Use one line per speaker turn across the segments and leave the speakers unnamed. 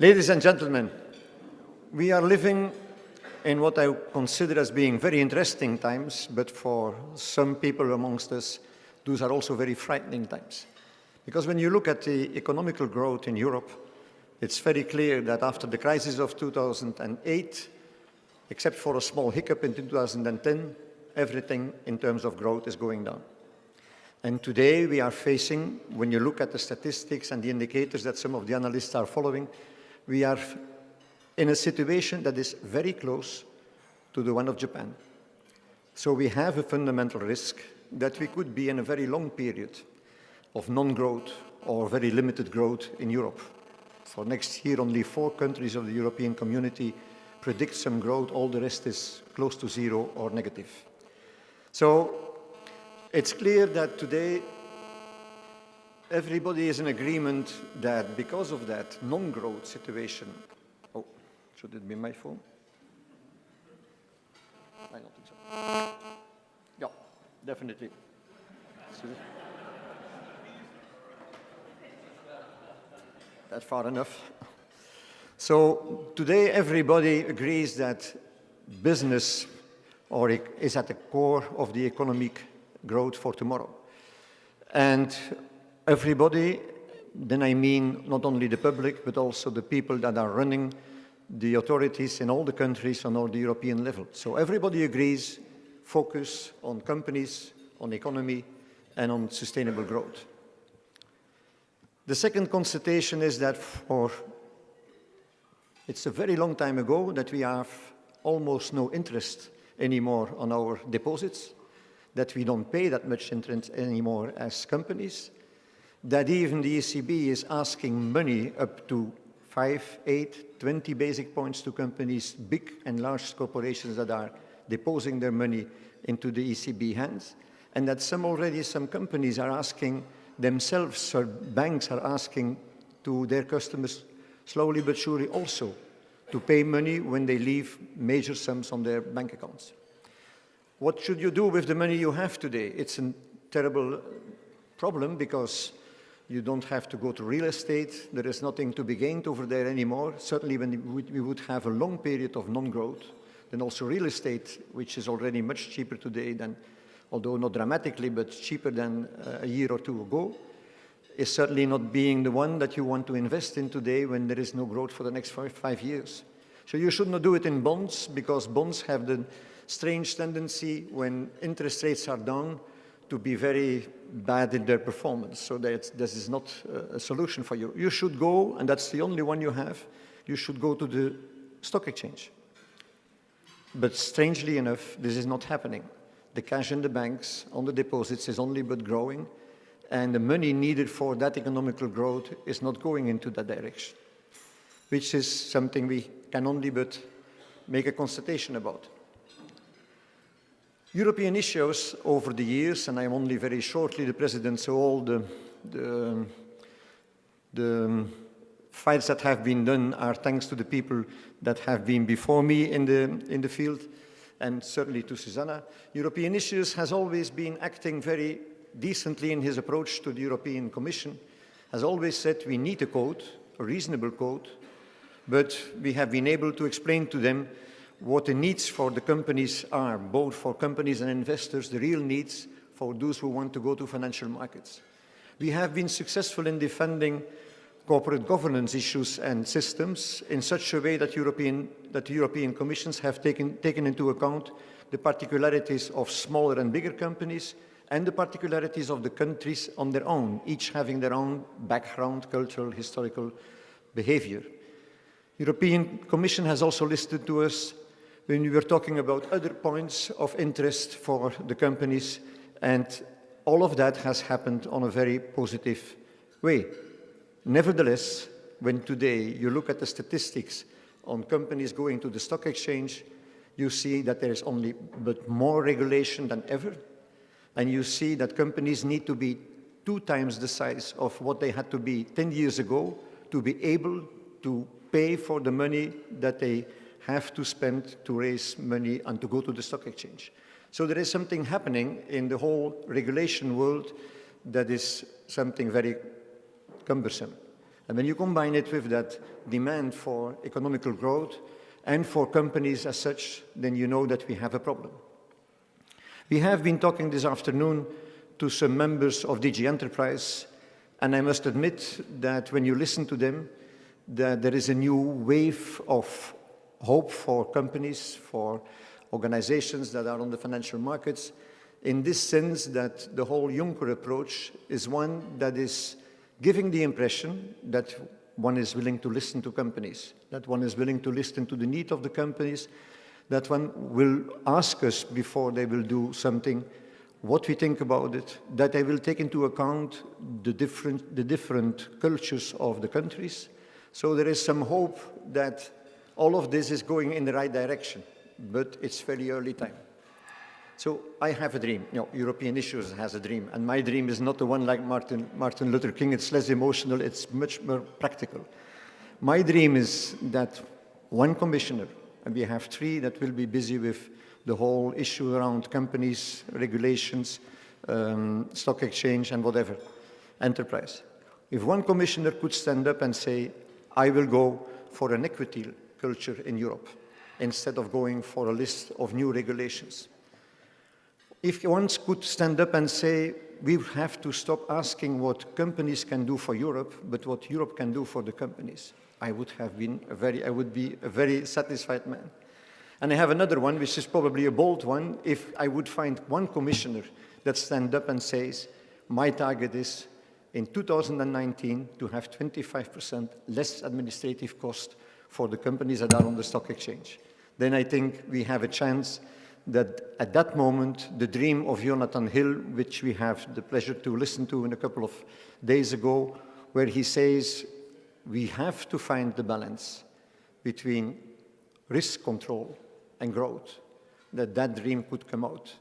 Ladies and gentlemen, we are living in what I consider as being very interesting times, but for some people amongst us, those are also very frightening times. Because when you look at the economical growth in Europe, it's very clear that after the crisis of 2008, except for a small hiccup in 2010, everything in terms of growth is going down. And today we are facing, when you look at the statistics and the indicators that some of the analysts are following, we are in a situation that is very close to the one of Japan. So we have a fundamental risk that we could be in a very long period of non-growth or very limited growth in Europe. For next year, only 4 countries of the European community predict some growth. All the rest is close to zero or negative. So it's clear that today everybody is in agreement that because of that non-growth situation, oh, should it be my phone? I don't think so. Yeah, definitely. That's far enough. So today everybody agrees that business is at the core of the economic growth for tomorrow. And everybody, then I mean not only the public, but also the people that are running the authorities in all the countries on all the European level. So everybody agrees, focus on companies, on economy, and on sustainable growth. The second constatation is that it's a very long time ago that we have almost no interest anymore on our deposits, that we don't pay that much interest anymore as companies, that even the ECB is asking money up to 5, 8, 20 basic points to companies, big and large corporations that are depositing their money into the ECB hands, and that some companies are asking themselves, or banks are asking to their customers slowly but surely also to pay money when they leave major sums on their bank accounts. What should you do with the money you have today? It's a terrible problem because you don't have to go to real estate. There is nothing to be gained over there anymore. Certainly when we would have a long period of non-growth, then also real estate, which is already much cheaper today than, although not dramatically, but cheaper than a year or two ago, is certainly not being the one that you want to invest in today when there is no growth for the next 5 years. So you should not do it in bonds, because bonds have the strange tendency, when interest rates are down, to be very bad in their performance. So this is not a solution for you. You should go, and that's the only one you have, you should go to the stock exchange. But strangely enough, this is not happening. The cash in the banks on the deposits is only but growing, and the money needed for that economical growth is not going into that direction, which is something we can only but make a constatation about. European issues over the years, and I'm only very shortly the president, so all the fights that have been done are thanks to the people that have been before me in the field, and certainly to Susanna. European issues has always been acting very decently in his approach to the European Commission, has always said we need a code, a reasonable code, but we have been able to explain to them what the needs for the companies are, both for companies and investors, the real needs for those who want to go to financial markets. We have been successful in defending corporate governance issues and systems in such a way that the European Commissions have taken into account the particularities of smaller and bigger companies and the particularities of the countries on their own, each having their own background, cultural, historical behavior. European Commission has also listened to us when we were talking about other points of interest for the companies, and all of that has happened on a very positive way. Nevertheless, when today you look at the statistics on companies going to the stock exchange, you see that there is only but more regulation than ever, and you see that companies need to be 2 times the size of what they had to be 10 years ago to be able to pay for the money that they have to spend to raise money and to go to the stock exchange. So there is something happening in the whole regulation world that is something very cumbersome. And when you combine it with that demand for economical growth and for companies as such, then you know that we have a problem. We have been talking this afternoon to some members of DG Enterprise, and I must admit that when you listen to them, that there is a new wave of hope for companies, for organizations that are on the financial markets, in this sense that the whole Juncker approach is one that is giving the impression that one is willing to listen to companies, that one is willing to listen to the need of the companies, that one will ask us before they will do something what we think about it, that they will take into account the different cultures of the countries. So there is some hope that all of this is going in the right direction, but it's very early time. So I have a dream. You know, European Issues has a dream, and my dream is not the one like Martin Luther King. It's less emotional, it's much more practical. My dream is that one commissioner, and we have 3 that will be busy with the whole issue around companies, regulations, stock exchange, and whatever, enterprise. If one commissioner could stand up and say, I will go for an equity culture in Europe, instead of going for a list of new regulations. If one could stand up and say, we have to stop asking what companies can do for Europe, but what Europe can do for the companies, I would be a very satisfied man. And I have another one, which is probably a bold one. If I would find one commissioner that stands up and says, my target is in 2019 to have 25% less administrative cost for the companies that are on the stock exchange, then I think we have a chance that at that moment, the dream of Jonathan Hill, which we have the pleasure to listen to in a couple of days ago, where he says we have to find the balance between risk control and growth, that dream could come out.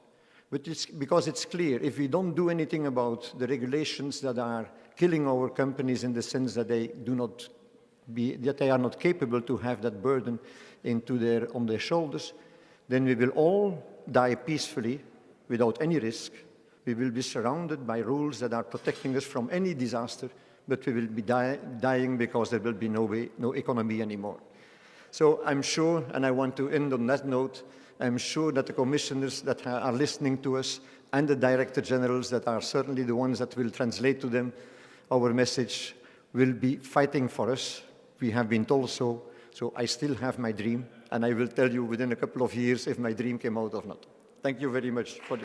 But because it's clear, if we don't do anything about the regulations that are killing our companies in the sense that they are not capable to have that burden on their shoulders, then we will all die peacefully without any risk. We will be surrounded by rules that are protecting us from any disaster, but we will be dying because there will be no economy anymore. So I'm sure, and I want to end on that note, I'm sure that the commissioners that are listening to us and the director generals that are certainly the ones that will translate to them our message will be fighting for us. We have been told so. So I still have my dream, and I will tell you within a couple of years if my dream came out or not. Thank you very much for